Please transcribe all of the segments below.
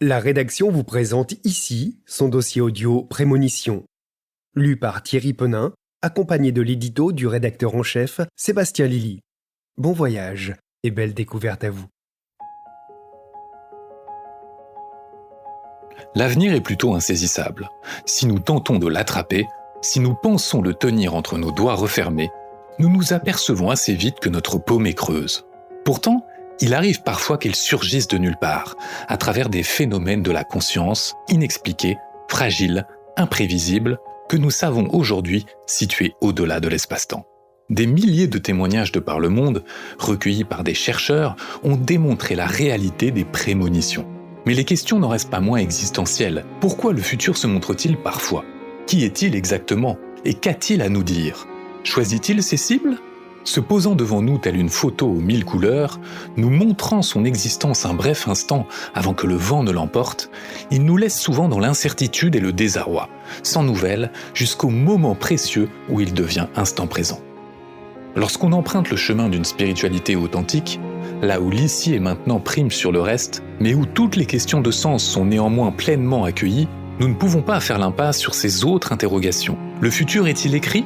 La rédaction vous présente ici son dossier audio Prémonition, lu par Thierry Penin, accompagné de l'édito du rédacteur en chef Sébastien Lilly. Bon voyage et belle découverte à vous. L'avenir est plutôt insaisissable. Si nous tentons de l'attraper, si nous pensons le tenir entre nos doigts refermés, nous nous apercevons assez vite que notre paume est creuse. Pourtant, il arrive parfois qu'elle surgisse de nulle part, à travers des phénomènes de la conscience, inexpliqués, fragiles, imprévisibles, que nous savons aujourd'hui situés au-delà de l'espace-temps. Des milliers de témoignages de par le monde, recueillis par des chercheurs, ont démontré la réalité des prémonitions. Mais les questions n'en restent pas moins existentielles. Pourquoi le futur se montre-t-il parfois ? Qui est-il exactement ? Et qu'a-t-il à nous dire ? Choisit-il ses cibles ? Se posant devant nous telle une photo aux 1000 couleurs, nous montrant son existence un bref instant avant que le vent ne l'emporte, il nous laisse souvent dans l'incertitude et le désarroi, sans nouvelles, jusqu'au moment précieux où il devient instant présent. Lorsqu'on emprunte le chemin d'une spiritualité authentique, là où l'ici et maintenant prime sur le reste, mais où toutes les questions de sens sont néanmoins pleinement accueillies, nous ne pouvons pas faire l'impasse sur ces autres interrogations. Le futur est-il écrit ?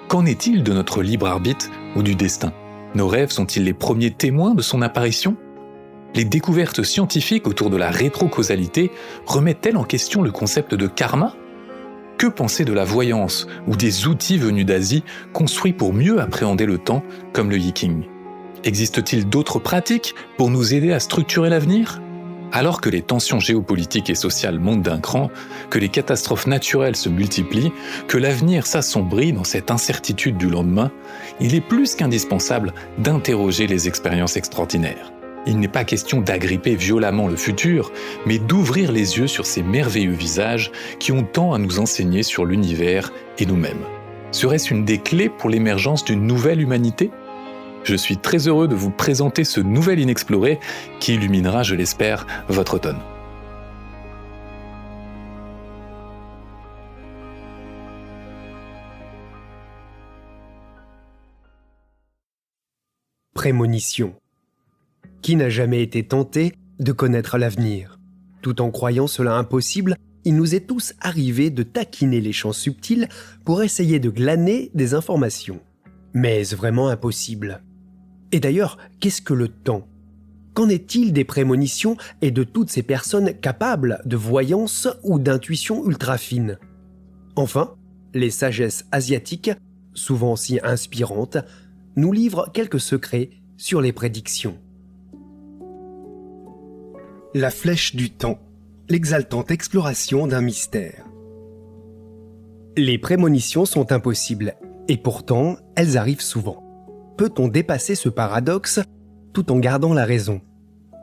Qu'en est-il de notre libre arbitre ou du destin ? Nos rêves sont-ils les premiers témoins de son apparition ? Les découvertes scientifiques autour de la rétrocausalité remettent-elles en question le concept de karma ? Que penser de la voyance ou des outils venus d'Asie construits pour mieux appréhender le temps, comme le Yiking ? Existe-t-il d'autres pratiques pour nous aider à structurer l'avenir ? Alors que les tensions géopolitiques et sociales montent d'un cran, que les catastrophes naturelles se multiplient, que l'avenir s'assombrit dans cette incertitude du lendemain, il est plus qu'indispensable d'interroger les expériences extraordinaires. Il n'est pas question d'agripper violemment le futur, mais d'ouvrir les yeux sur ces merveilleux visages qui ont tant à nous enseigner sur l'univers et nous-mêmes. Serait-ce une des clés pour l'émergence d'une nouvelle humanité ? Je suis très heureux de vous présenter ce nouvel inexploré qui illuminera, je l'espère, votre automne. Prémonition. Qui n'a jamais été tenté de connaître l'avenir ? Tout en croyant cela impossible, il nous est tous arrivé de taquiner les champs subtils pour essayer de glaner des informations. Mais est-ce vraiment impossible ? Et d'ailleurs, qu'est-ce que le temps ? Qu'en est-il des prémonitions et de toutes ces personnes capables de voyance ou d'intuition ultra fine ? Enfin, les sagesses asiatiques, souvent si inspirantes, nous livrent quelques secrets sur les prédictions. La flèche du temps, l'exaltante exploration d'un mystère. Les prémonitions sont impossibles, et pourtant, elles arrivent souvent. Peut-on dépasser ce paradoxe tout en gardant la raison ?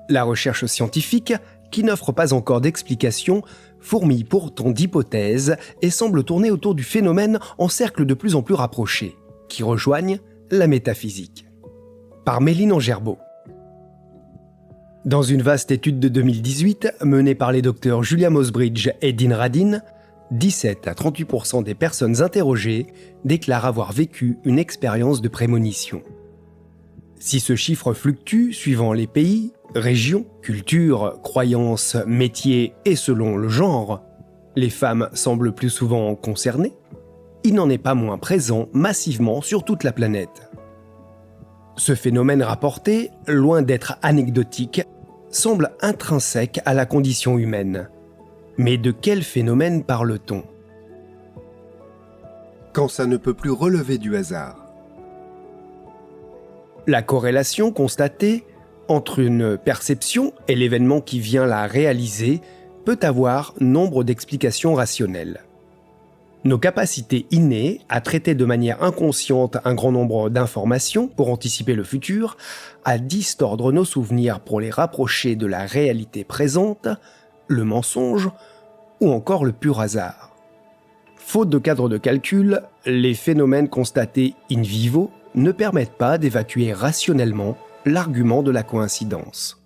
La recherche scientifique, qui n'offre pas encore d'explication, fourmille pourtant d'hypothèses et semble tourner autour du phénomène en cercles de plus en plus rapprochés, qui rejoignent la métaphysique. Par Méline Angerbeau. Dans une vaste étude de 2018, menée par les docteurs Julia Mosbridge et Dean Radin, 17 à 38% des personnes interrogées déclarent avoir vécu une expérience de prémonition. Si ce chiffre fluctue suivant les pays, régions, cultures, croyances, métiers et selon le genre, les femmes semblent plus souvent concernées, il n'en est pas moins présent massivement sur toute la planète. Ce phénomène rapporté, loin d'être anecdotique, semble intrinsèque à la condition humaine. Mais de quel phénomène parle-t-on ? Quand ça ne peut plus relever du hasard. La corrélation constatée entre une perception et l'événement qui vient la réaliser peut avoir nombre d'explications rationnelles. Nos capacités innées à traiter de manière inconsciente un grand nombre d'informations pour anticiper le futur, à distordre nos souvenirs pour les rapprocher de la réalité présente, le mensonge ou encore le pur hasard. Faute de cadre de calcul, les phénomènes constatés in vivo ne permettent pas d'évacuer rationnellement l'argument de la coïncidence.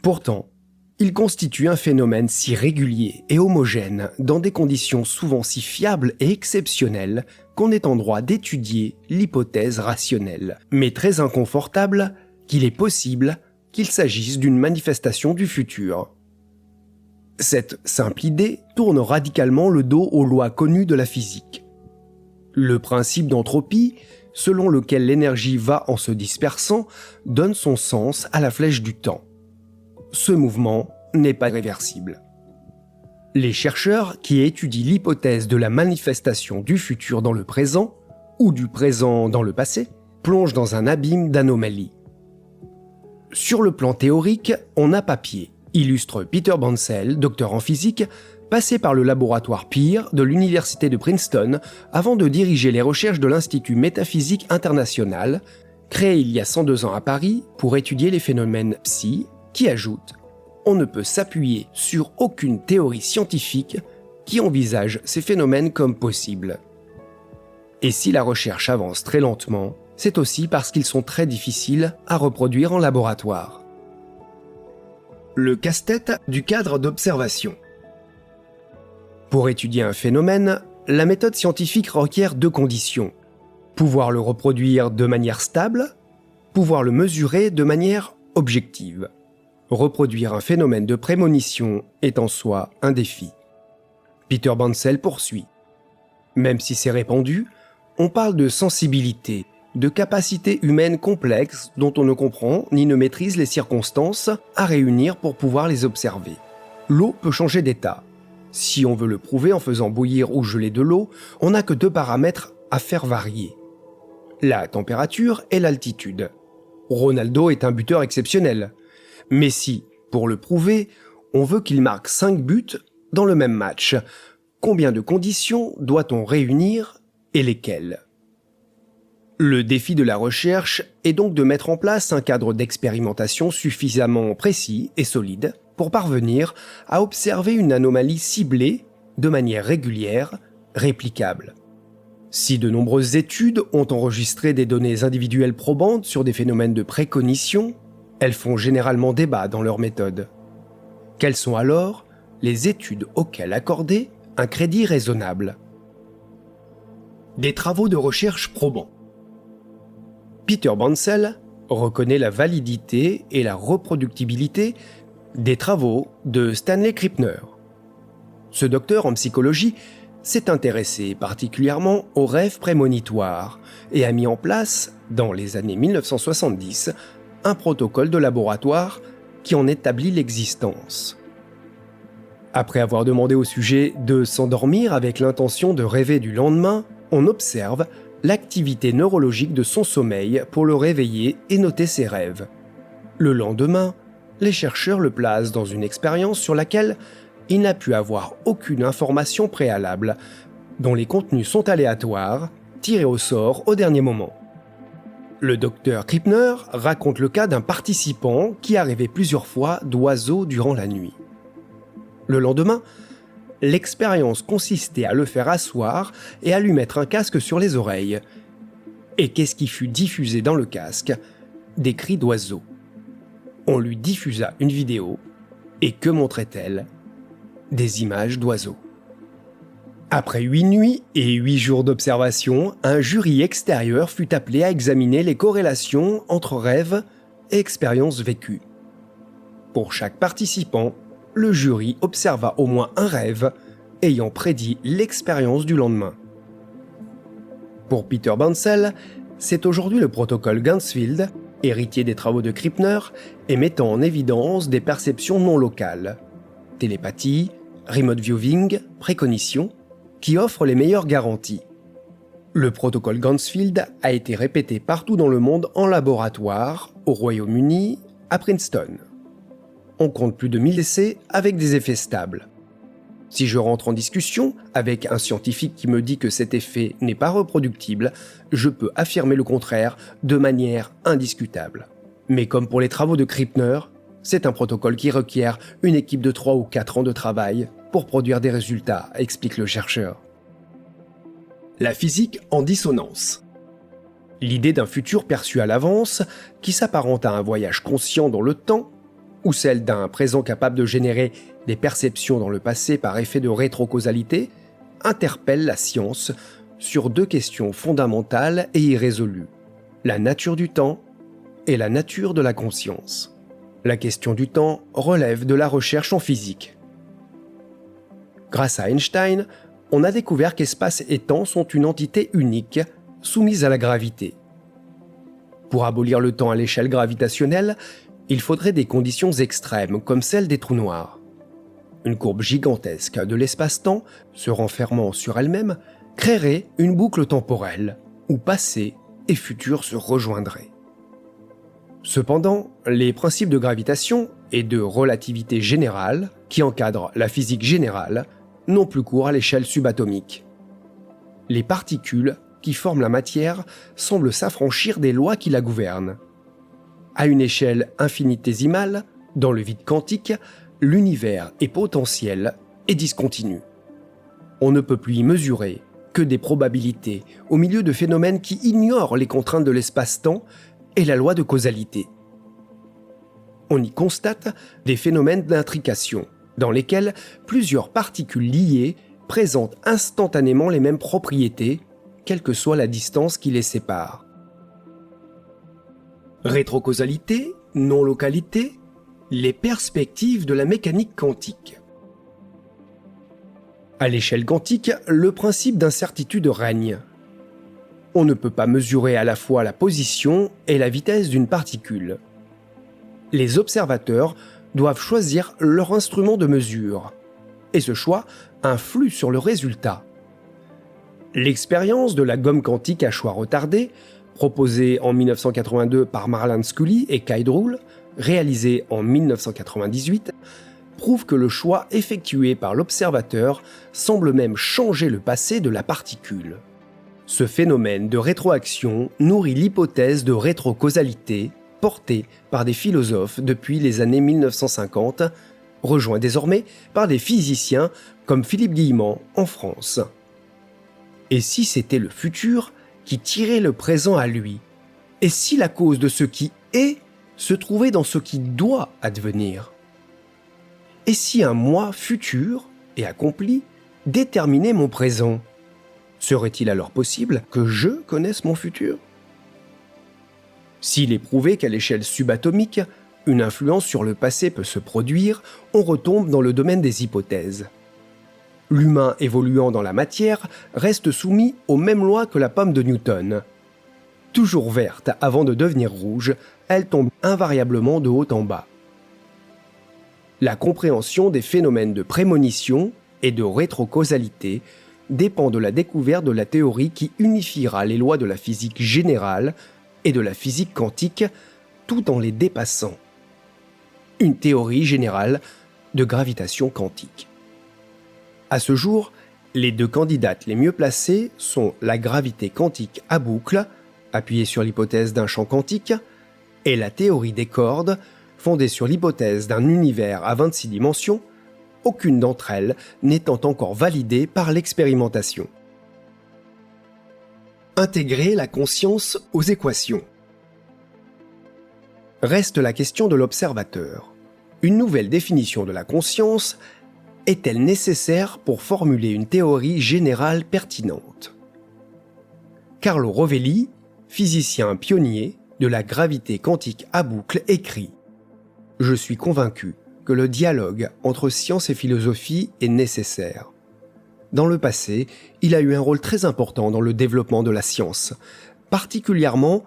Pourtant, il constitue un phénomène si régulier et homogène dans des conditions souvent si fiables et exceptionnelles qu'on est en droit d'étudier l'hypothèse rationnelle, mais très inconfortable, qu'il est possible qu'il s'agisse d'une manifestation du futur. Cette simple idée tourne radicalement le dos aux lois connues de la physique. Le principe d'entropie, selon lequel l'énergie va en se dispersant, donne son sens à la flèche du temps. Ce mouvement n'est pas réversible. Les chercheurs qui étudient l'hypothèse de la manifestation du futur dans le présent, ou du présent dans le passé, plongent dans un abîme d'anomalies. Sur le plan théorique, on a papier, illustre Peter Bansell, docteur en physique, passé par le laboratoire PEER de l'université de Princeton avant de diriger les recherches de l'Institut métaphysique international, créé il y a 102 ans à Paris pour étudier les phénomènes psi, qui ajoute « On ne peut s'appuyer sur aucune théorie scientifique qui envisage ces phénomènes comme possibles. » Et si la recherche avance très lentement, c'est aussi parce qu'ils sont très difficiles à reproduire en laboratoire. Le casse-tête du cadre d'observation. Pour étudier un phénomène, la méthode scientifique requiert 2 conditions. Pouvoir le reproduire de manière stable, pouvoir le mesurer de manière objective. Reproduire un phénomène de prémonition est en soi un défi. Peter Bansell poursuit. Même si c'est répandu, on parle de sensibilité, de capacités humaines complexes dont on ne comprend ni ne maîtrise les circonstances à réunir pour pouvoir les observer. L'eau peut changer d'état. Si on veut le prouver en faisant bouillir ou geler de l'eau, on n'a que 2 paramètres à faire varier. La température et l'altitude. Ronaldo est un buteur exceptionnel. Mais si, pour le prouver, on veut qu'il marque 5 buts dans le même match, combien de conditions doit-on réunir et lesquelles ? Le défi de la recherche est donc de mettre en place un cadre d'expérimentation suffisamment précis et solide pour parvenir à observer une anomalie ciblée de manière régulière, réplicable. Si de nombreuses études ont enregistré des données individuelles probantes sur des phénomènes de précognition, elles font généralement débat dans leur méthode. Quelles sont alors les études auxquelles accorder un crédit raisonnable ? Des travaux de recherche probants. Peter Bansell reconnaît la validité et la reproductibilité des travaux de Stanley Krippner. Ce docteur en psychologie s'est intéressé particulièrement aux rêves prémonitoires et a mis en place, dans les années 1970, un protocole de laboratoire qui en établit l'existence. Après avoir demandé au sujet de s'endormir avec l'intention de rêver du lendemain, on observe l'activité neurologique de son sommeil pour le réveiller et noter ses rêves. Le lendemain, les chercheurs le placent dans une expérience sur laquelle il n'a pu avoir aucune information préalable, dont les contenus sont aléatoires, tirés au sort au dernier moment. Le docteur Krippner raconte le cas d'un participant qui a rêvé plusieurs fois d'oiseaux durant la nuit. Le lendemain, l'expérience consistait à le faire asseoir et à lui mettre un casque sur les oreilles. Et qu'est-ce qui fut diffusé dans le casque ? Des cris d'oiseaux. On lui diffusa une vidéo, et que montrait-elle ? Des images d'oiseaux. Après 8 nuits et 8 jours d'observation, un jury extérieur fut appelé à examiner les corrélations entre rêves et expériences vécues. Pour chaque participant, le jury observa au moins un rêve ayant prédit l'expérience du lendemain. Pour Peter Bansell, c'est aujourd'hui le protocole Ganzfeld, héritier des travaux de Krippner et mettant en évidence des perceptions non locales, télépathie, remote viewing, précognition, qui offre les meilleures garanties. Le protocole Ganzfeld a été répété partout dans le monde en laboratoire, au Royaume-Uni, à Princeton. On compte plus de 1000 essais avec des effets stables. Si je rentre en discussion avec un scientifique qui me dit que cet effet n'est pas reproductible, je peux affirmer le contraire de manière indiscutable. Mais comme pour les travaux de Krippner, c'est un protocole qui requiert une équipe de 3 ou 4 ans de travail pour produire des résultats, explique le chercheur. La physique en dissonance. L'idée d'un futur perçu à l'avance, qui s'apparente à un voyage conscient dans le temps, ou celle d'un présent capable de générer des perceptions dans le passé par effet de rétrocausalité, interpelle la science sur 2 questions fondamentales et irrésolues, la nature du temps et la nature de la conscience. La question du temps relève de la recherche en physique. Grâce à Einstein, on a découvert qu'espace et temps sont une entité unique, soumise à la gravité. Pour abolir le temps à l'échelle gravitationnelle, il faudrait des conditions extrêmes comme celles des trous noirs. Une courbe gigantesque de l'espace-temps, se renfermant sur elle-même, créerait une boucle temporelle où passé et futur se rejoindraient. Cependant, les principes de gravitation et de relativité générale, qui encadrent la physique générale, n'ont plus cours à l'échelle subatomique. Les particules qui forment la matière semblent s'affranchir des lois qui la gouvernent. À une échelle infinitésimale, dans le vide quantique, l'univers est potentiel et discontinu. On ne peut plus y mesurer que des probabilités au milieu de phénomènes qui ignorent les contraintes de l'espace-temps et la loi de causalité. On y constate des phénomènes d'intrication, dans lesquels plusieurs particules liées présentent instantanément les mêmes propriétés, quelle que soit la distance qui les sépare. Rétrocausalité, non-localité, les perspectives de la mécanique quantique. À l'échelle quantique, le principe d'incertitude règne. On ne peut pas mesurer à la fois la position et la vitesse d'une particule. Les observateurs doivent choisir leur instrument de mesure, et ce choix influe sur le résultat. L'expérience de la gomme quantique à choix retardé, proposée en 1982 par Marlan Scully et Kai Druhl, réalisée en 1998, prouve que le choix effectué par l'observateur semble même changer le passé de la particule. Ce phénomène de rétroaction nourrit l'hypothèse de rétrocausalité portée par des philosophes depuis les années 1950, rejoint désormais par des physiciens comme Philippe Guillemant en France. Et si c'était le futur qui tirait le présent à lui? Et si la cause de ce qui est se trouvait dans ce qui doit advenir? Et si un moi futur et accompli déterminait mon présent? Serait-il alors possible que je connaisse mon futur? S'il est prouvé qu'à l'échelle subatomique, une influence sur le passé peut se produire, on retombe dans le domaine des hypothèses. L'humain évoluant dans la matière reste soumis aux mêmes lois que la pomme de Newton. Toujours verte avant de devenir rouge, elle tombe invariablement de haut en bas. La compréhension des phénomènes de prémonition et de rétrocausalité dépend de la découverte de la théorie qui unifiera les lois de la physique générale et de la physique quantique tout en les dépassant. Une théorie générale de gravitation quantique. À ce jour, les deux candidates les mieux placées sont la gravité quantique à boucle, appuyée sur l'hypothèse d'un champ quantique, et la théorie des cordes, fondée sur l'hypothèse d'un univers à 26 dimensions, aucune d'entre elles n'étant encore validée par l'expérimentation. Intégrer la conscience aux équations. Reste la question de l'observateur. Une nouvelle définition de la conscience est-elle nécessaire pour formuler une théorie générale pertinente? Carlo Rovelli, physicien pionnier de la gravité quantique à boucle, écrit « Je suis convaincu que le dialogue entre science et philosophie est nécessaire. Dans le passé, il a eu un rôle très important dans le développement de la science, particulièrement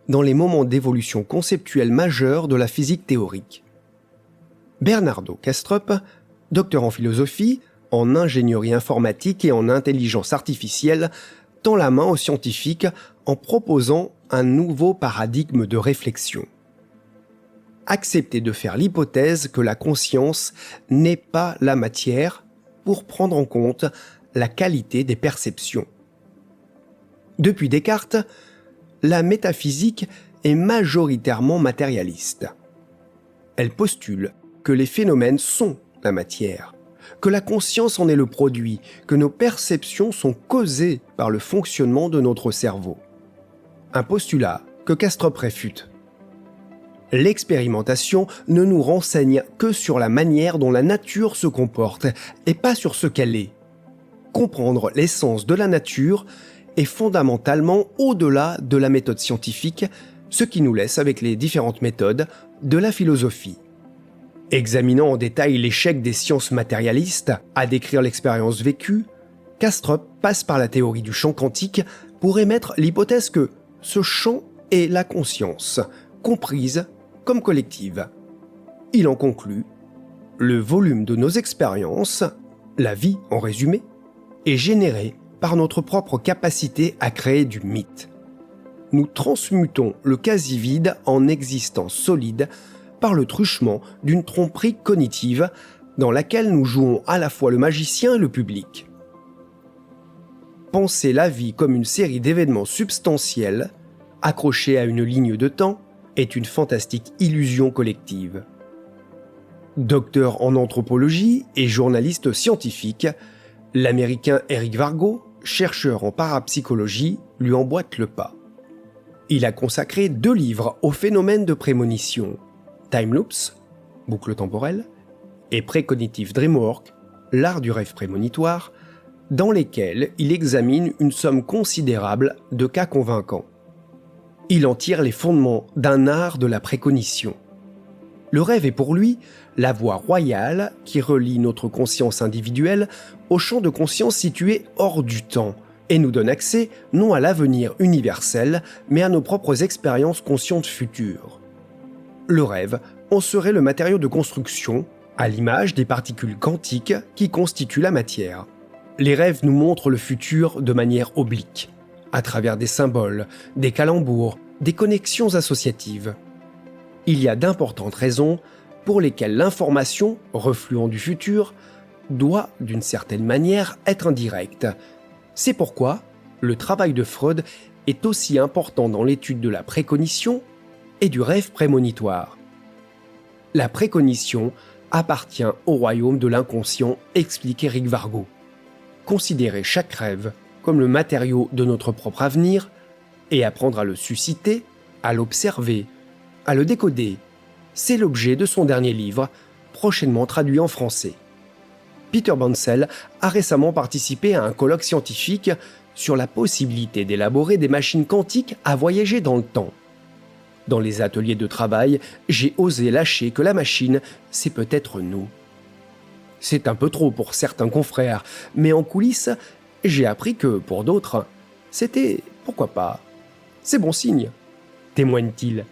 dans les moments d'évolution conceptuelle majeure de la physique théorique. Bernardo Kastrup, docteur en philosophie, en ingénierie informatique et en intelligence artificielle, tend la main aux scientifiques en proposant un nouveau paradigme de réflexion. Accepter de faire l'hypothèse que la conscience n'est pas la matière pour prendre en compte la qualité des perceptions. Depuis Descartes, la métaphysique est majoritairement matérialiste. Elle postule que les phénomènes sont la matière, que la conscience en est le produit, que nos perceptions sont causées par le fonctionnement de notre cerveau. Un postulat que Kastrup réfute. L'expérimentation ne nous renseigne que sur la manière dont la nature se comporte et pas sur ce qu'elle est. Comprendre l'essence de la nature est fondamentalement au-delà de la méthode scientifique, ce qui nous laisse avec les différentes méthodes de la philosophie. Examinant en détail l'échec des sciences matérialistes à décrire l'expérience vécue, Kastrup passe par la théorie du champ quantique pour émettre l'hypothèse que ce champ est la conscience, comprise comme collective. Il en conclut: le volume de nos expériences, la vie en résumé, est généré par notre propre capacité à créer du mythe. Nous transmutons le quasi-vide en existence solide par le truchement d'une tromperie cognitive dans laquelle nous jouons à la fois le magicien et le public. Penser la vie comme une série d'événements substantiels, accrochés à une ligne de temps, est une fantastique illusion collective. Docteur en anthropologie et journaliste scientifique, l'Américain Eric Vargo, chercheur en parapsychologie, lui emboîte le pas. Il a consacré 2 livres au phénomène de prémonition, Time Loops, boucle temporelle, et Precognitive Dreamwork, l'art du rêve prémonitoire, dans lesquels il examine une somme considérable de cas convaincants. Il en tire les fondements d'un art de la précognition. Le rêve est pour lui la voie royale qui relie notre conscience individuelle au champ de conscience situé hors du temps et nous donne accès non à l'avenir universel, mais à nos propres expériences conscientes futures. Le rêve en serait le matériau de construction, à l'image des particules quantiques qui constituent la matière. Les rêves nous montrent le futur de manière oblique, à travers des symboles, des calembours, des connexions associatives. Il y a d'importantes raisons pour lesquelles l'information, refluant du futur, doit, d'une certaine manière, être indirecte. C'est pourquoi le travail de Freud est aussi important dans l'étude de la précognition et du rêve prémonitoire. La précognition appartient au royaume de l'inconscient, explique Eric Vargo. Considérer chaque rêve comme le matériau de notre propre avenir et apprendre à le susciter, à l'observer, à le décoder, c'est l'objet de son dernier livre, prochainement traduit en français. Peter Bansell a récemment participé à un colloque scientifique sur la possibilité d'élaborer des machines quantiques à voyager dans le temps. Dans les ateliers de travail, j'ai osé lâcher que la machine, c'est peut-être nous. C'est un peu trop pour certains confrères, mais en coulisses, j'ai appris que, pour d'autres, c'était, pourquoi pas, c'est bon signe, témoigne-t-il.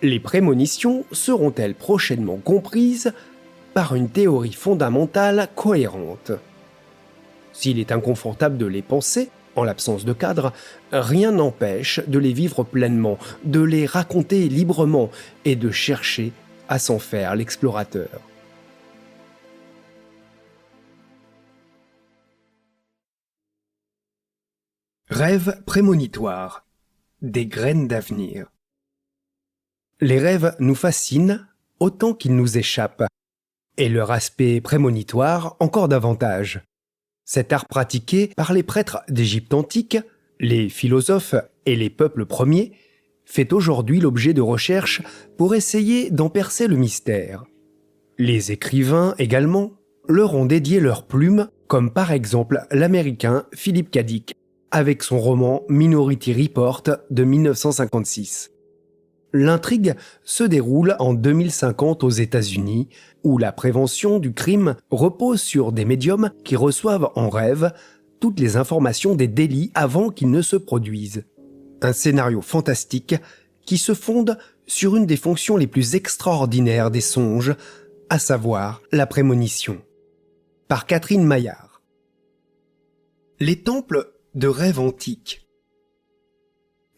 Les prémonitions seront-elles prochainement comprises par une théorie fondamentale cohérente? S'il est inconfortable de les penser, en l'absence de cadre, rien n'empêche de les vivre pleinement, de les raconter librement et de chercher à s'en faire l'explorateur. Rêves prémonitoires. Des graines d'avenir. Les rêves nous fascinent autant qu'ils nous échappent, et leur aspect prémonitoire encore davantage. Cet art pratiqué par les prêtres d'Égypte antique, les philosophes et les peuples premiers fait aujourd'hui l'objet de recherches pour essayer d'en percer le mystère. Les écrivains également leur ont dédié leurs plumes, comme par exemple l'américain Philip K. Dick, avec son roman Minority Report de 1956. L'intrigue se déroule en 2050 aux États-Unis, où la prévention du crime repose sur des médiums qui reçoivent en rêve toutes les informations des délits avant qu'ils ne se produisent. Un scénario fantastique qui se fonde sur une des fonctions les plus extraordinaires des songes, à savoir la prémonition. Par Catherine Maillard. Les temples de rêves antiques.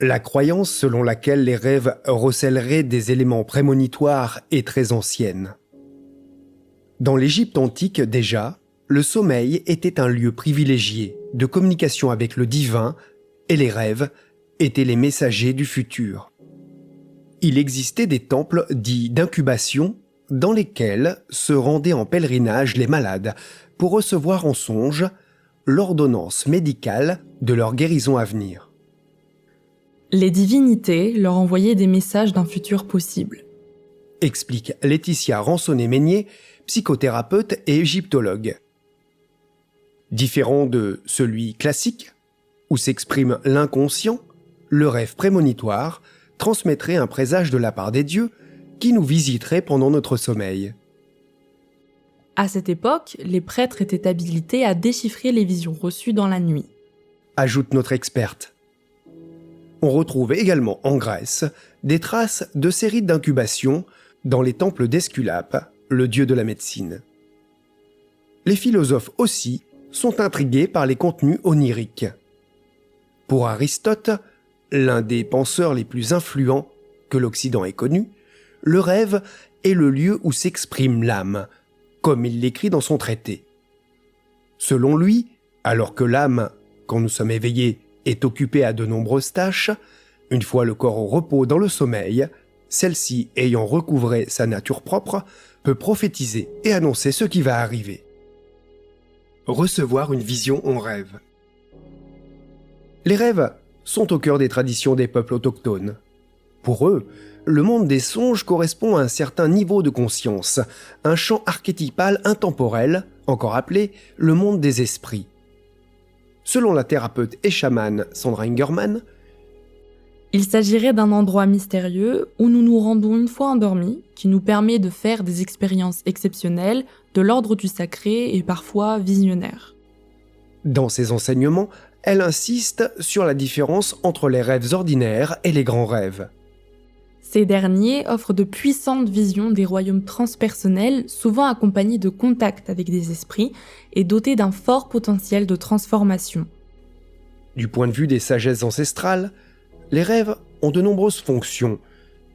La croyance selon laquelle les rêves recèleraient des éléments prémonitoires est très ancienne. Dans l'Égypte antique déjà, le sommeil était un lieu privilégié de communication avec le divin et les rêves étaient les messagers du futur. Il existait des temples dits d'incubation dans lesquels se rendaient en pèlerinage les malades pour recevoir en songe l'ordonnance médicale de leur guérison à venir. Les divinités leur envoyaient des messages d'un futur possible. Explique Laetitia Ransonnet-Meignier, psychothérapeute et égyptologue. Différent de celui classique, où s'exprime l'inconscient, le rêve prémonitoire transmettrait un présage de la part des dieux qui nous visiterait pendant notre sommeil. À cette époque, les prêtres étaient habilités à déchiffrer les visions reçues dans la nuit. Ajoute notre experte. On retrouve également en Grèce des traces de ces rites d'incubation dans les temples d'Esculape, le dieu de la médecine. Les philosophes aussi sont intrigués par les contenus oniriques. Pour Aristote, l'un des penseurs les plus influents que l'Occident ait connu, le rêve est le lieu où s'exprime l'âme, comme il l'écrit dans son traité. Selon lui, alors que l'âme, quand nous sommes éveillés, est occupée à de nombreuses tâches, une fois le corps au repos dans le sommeil, celle-ci, ayant recouvré sa nature propre, peut prophétiser et annoncer ce qui va arriver. Recevoir une vision en rêve. Les rêves sont au cœur des traditions des peuples autochtones. Pour eux, le monde des songes correspond à un certain niveau de conscience, un champ archétypal intemporel, encore appelé le monde des esprits. Selon la thérapeute et chamane Sandra Ingerman, il s'agirait d'un endroit mystérieux où nous nous rendons une fois endormis, qui nous permet de faire des expériences exceptionnelles de l'ordre du sacré et parfois visionnaires. Dans ses enseignements, elle insiste sur la différence entre les rêves ordinaires et les grands rêves. Ces derniers offrent de puissantes visions des royaumes transpersonnels, souvent accompagnés de contacts avec des esprits et dotés d'un fort potentiel de transformation. Du point de vue des sagesses ancestrales, les rêves ont de nombreuses fonctions,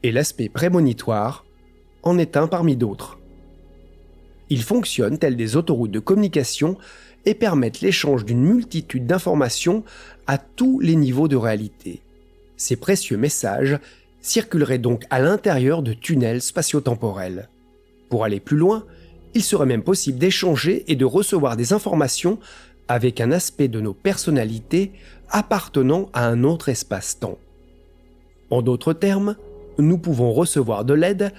et l'aspect prémonitoire en est un parmi d'autres. Ils fonctionnent tels des autoroutes de communication et permettent l'échange d'une multitude d'informations à tous les niveaux de réalité. Ces précieux messages circuleraient donc à l'intérieur de tunnels spatio-temporels. Pour aller plus loin, il serait même possible d'échanger et de recevoir des informations avec un aspect de nos personnalités appartenant à un autre espace-temps. En d'autres termes, nous pouvons recevoir de l'aide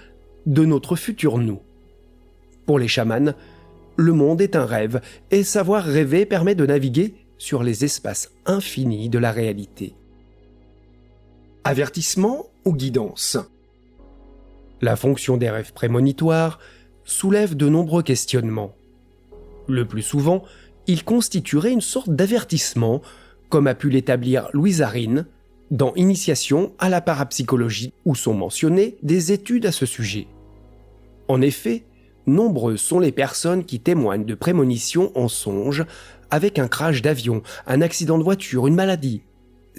de notre futur nous. Pour les chamans, le monde est un rêve et savoir rêver permet de naviguer sur les espaces infinis de la réalité. Avertissement ou guidance. La fonction des rêves prémonitoires soulève de nombreux questionnements. Le plus souvent, il constituerait une sorte d'avertissement, comme a pu l'établir Louise Arine dans Initiation à la parapsychologie, où sont mentionnées des études à ce sujet. En effet, nombreuses sont les personnes qui témoignent de prémonitions en songe avec un crash d'avion, un accident de voiture, une maladie.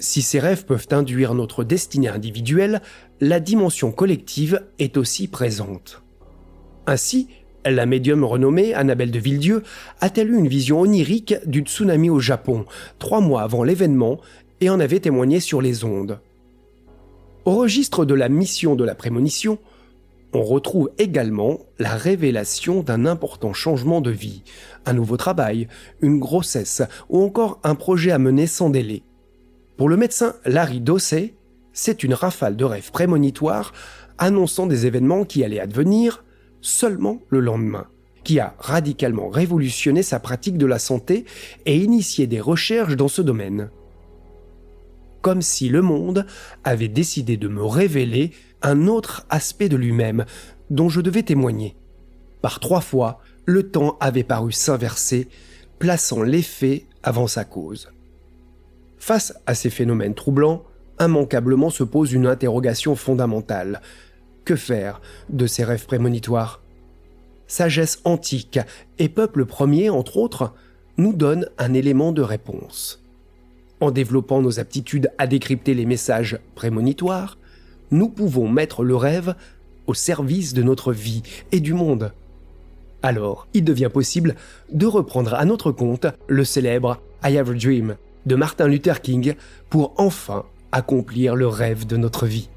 Si ces rêves peuvent induire notre destinée individuelle, la dimension collective est aussi présente. Ainsi, la médium renommée Annabelle de Villedieu a-t-elle eu une vision onirique du tsunami au Japon, 3 mois avant l'événement, et en avait témoigné sur les ondes. Au registre de la mission de la prémonition, on retrouve également la révélation d'un important changement de vie, un nouveau travail, une grossesse ou encore un projet à mener sans délai. Pour le médecin Larry Dossey, c'est une rafale de rêves prémonitoires annonçant des événements qui allaient advenir seulement le lendemain, qui a radicalement révolutionné sa pratique de la santé et initié des recherches dans ce domaine. Comme si le monde avait décidé de me révéler un autre aspect de lui-même dont je devais témoigner. Par 3 fois, le temps avait paru s'inverser, plaçant l'effet avant sa cause. Face à ces phénomènes troublants, immanquablement se pose une interrogation fondamentale. Que faire de ces rêves prémonitoires ? Sagesse antique et peuple premier, entre autres, nous donnent un élément de réponse. En développant nos aptitudes à décrypter les messages prémonitoires, nous pouvons mettre le rêve au service de notre vie et du monde. Alors, il devient possible de reprendre à notre compte le célèbre « I Have a Dream » de Martin Luther King pour enfin accomplir le rêve de notre vie.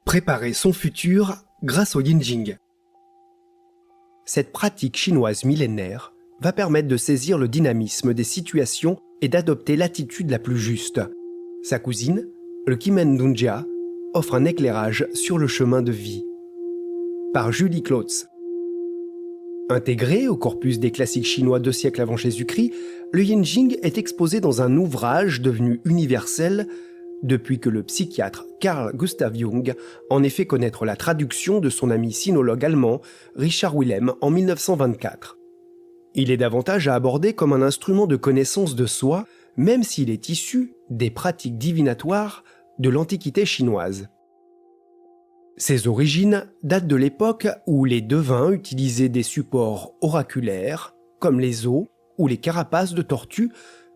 Préparer son futur grâce au Yin Jing. Cette pratique chinoise millénaire va permettre de saisir le dynamisme des situations et d'adopter l'attitude la plus juste. Sa cousine, le Kimen Dunjia, offre un éclairage sur le chemin de vie. Par Julie Klotz. Intégrée au corpus des classiques chinois 2 siècles avant Jésus-Christ, le Yin Jing est exposé dans un ouvrage devenu universel depuis que le psychiatre Carl Gustav Jung en ait fait connaître la traduction de son ami sinologue allemand Richard Wilhelm en 1924. Il est davantage à aborder comme un instrument de connaissance de soi, même s'il est issu des pratiques divinatoires de l'Antiquité chinoise. Ses origines datent de l'époque où les devins utilisaient des supports oraculaires, comme les os ou les carapaces de tortues,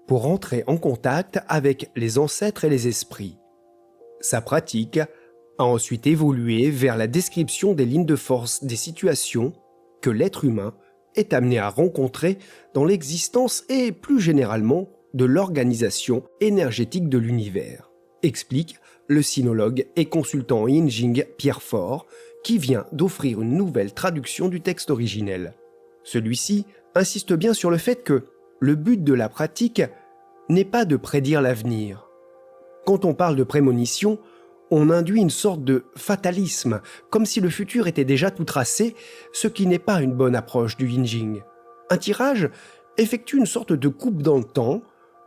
pour entrer en contact avec les ancêtres et les esprits. Sa pratique a ensuite évolué vers la description des lignes de force des situations que l'être humain est amené à rencontrer dans l'existence et plus généralement de l'organisation énergétique de l'univers, explique le sinologue et consultant Yin Jing Pierre Faure, qui vient d'offrir une nouvelle traduction du texte originel. Celui-ci insiste bien sur le fait que le but de la pratique n'est pas de prédire l'avenir. Quand on parle de prémonition, on induit une sorte de fatalisme, comme si le futur était déjà tout tracé, ce qui n'est pas une bonne approche du Yin Jing. Un tirage effectue une sorte de coupe dans le temps,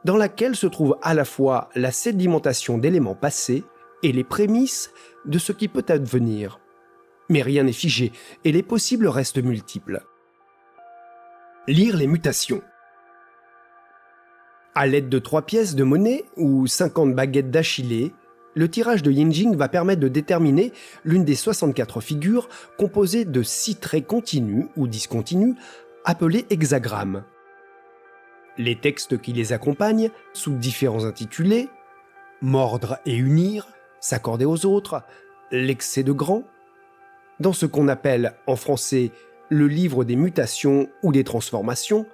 dans laquelle se trouve à la fois la sédimentation d'éléments passés et les prémices de ce qui peut advenir. Mais rien n'est figé, et les possibles restent multiples. Lire les mutations. À l'aide de 3 pièces de monnaie ou 50 baguettes d'Achillée, le tirage de Yin Jing va permettre de déterminer l'une des 64 figures composées de 6 traits continus ou discontinus appelés hexagrammes. Les textes qui les accompagnent, sous différents intitulés, mordre et unir, s'accorder aux autres, l'excès de grand, dans ce qu'on appelle en français le livre des mutations ou des transformations,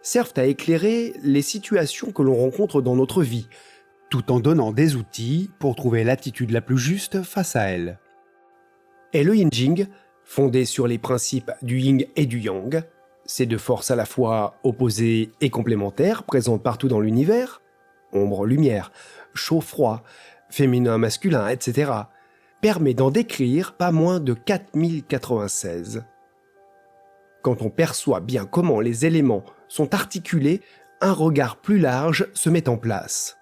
servent à éclairer les situations que l'on rencontre dans notre vie, tout en donnant des outils pour trouver l'attitude la plus juste face à elles. Et le Yin Jing, fondé sur les principes du Yin et du Yang, ces deux forces à la fois opposées et complémentaires présentes partout dans l'univers, ombre-lumière, chaud-froid, féminin-masculin, etc., permet d'en décrire pas moins de 4096. Quand on perçoit bien comment les éléments sont articulés, un regard plus large se met en place.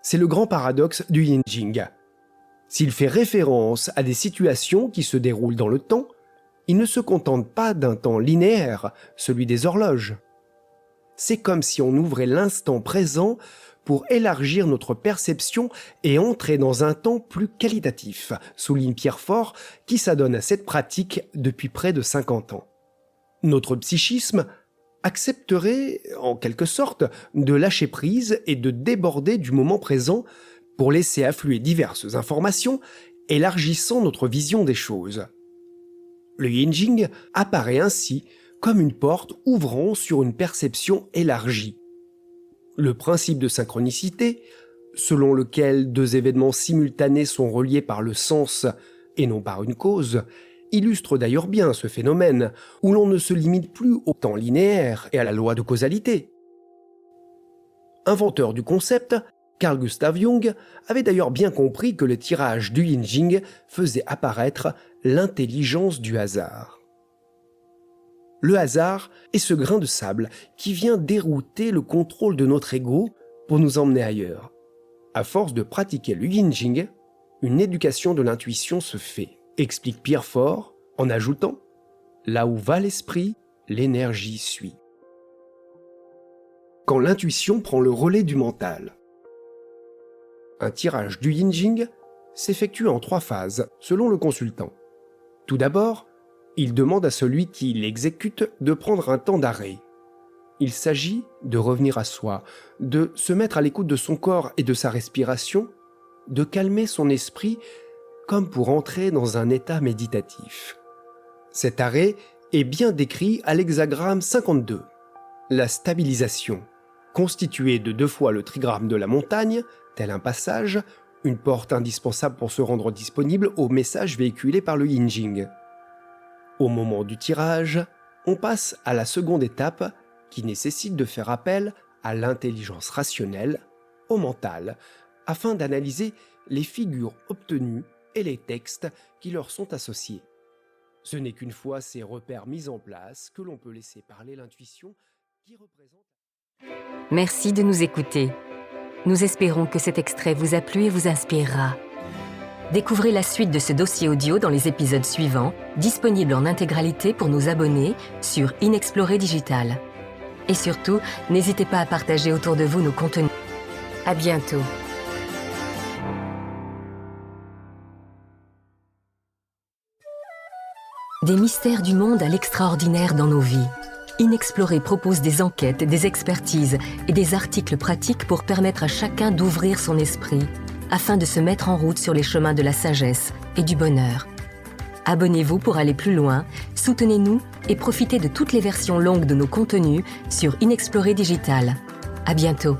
C'est le grand paradoxe du Yin Jing. S'il fait référence à des situations qui se déroulent dans le temps, il ne se contente pas d'un temps linéaire, celui des horloges. C'est comme si on ouvrait l'instant présent pour élargir notre perception et entrer dans un temps plus qualitatif, souligne Pierre Faure, qui s'adonne à cette pratique depuis près de 50 ans. Notre psychisme accepterait, en quelque sorte, de lâcher prise et de déborder du moment présent pour laisser affluer diverses informations, élargissant notre vision des choses. Le Yin Jing apparaît ainsi comme une porte ouvrant sur une perception élargie. Le principe de synchronicité, selon lequel 2 événements simultanés sont reliés par le sens et non par une cause, illustre d'ailleurs bien ce phénomène, où l'on ne se limite plus au temps linéaire et à la loi de causalité. Inventeur du concept, Carl Gustav Jung avait d'ailleurs bien compris que le tirage du Yin Jing faisait apparaître l'intelligence du hasard. Le hasard est ce grain de sable qui vient dérouter le contrôle de notre ego pour nous emmener ailleurs. À force de pratiquer le Yin Jing, une éducation de l'intuition se fait, explique Pierre Faure en ajoutant « Là où va l'esprit, l'énergie suit ». Quand l'intuition prend le relais du mental. Un tirage du Yin Jing s'effectue en 3 phases, selon le consultant. Tout d'abord, il demande à celui qui l'exécute de prendre un temps d'arrêt. Il s'agit de revenir à soi, de se mettre à l'écoute de son corps et de sa respiration, de calmer son esprit comme pour entrer dans un état méditatif. Cet arrêt est bien décrit à l'hexagramme 52. La stabilisation, constituée de 2 fois le trigramme de la montagne, tel un passage, une porte indispensable pour se rendre disponible au message véhiculé par le Yin Jing. Au moment du tirage, on passe à la seconde étape qui nécessite de faire appel à l'intelligence rationnelle, au mental, afin d'analyser les figures obtenues et les textes qui leur sont associés. Ce n'est qu'une fois ces repères mis en place que l'on peut laisser parler l'intuition qui représente Merci de nous écouter. Nous espérons que cet extrait vous a plu et vous inspirera. Découvrez la suite de ce dossier audio dans les épisodes suivants, disponibles en intégralité pour nos abonnés sur Inexploré Digital. Et surtout, n'hésitez pas à partager autour de vous nos contenus. À bientôt. Des mystères du monde à l'extraordinaire dans nos vies. Inexploré propose des enquêtes, des expertises et des articles pratiques pour permettre à chacun d'ouvrir son esprit, afin de se mettre en route sur les chemins de la sagesse et du bonheur. Abonnez-vous pour aller plus loin, soutenez-nous et profitez de toutes les versions longues de nos contenus sur Inexploré Digital. À bientôt.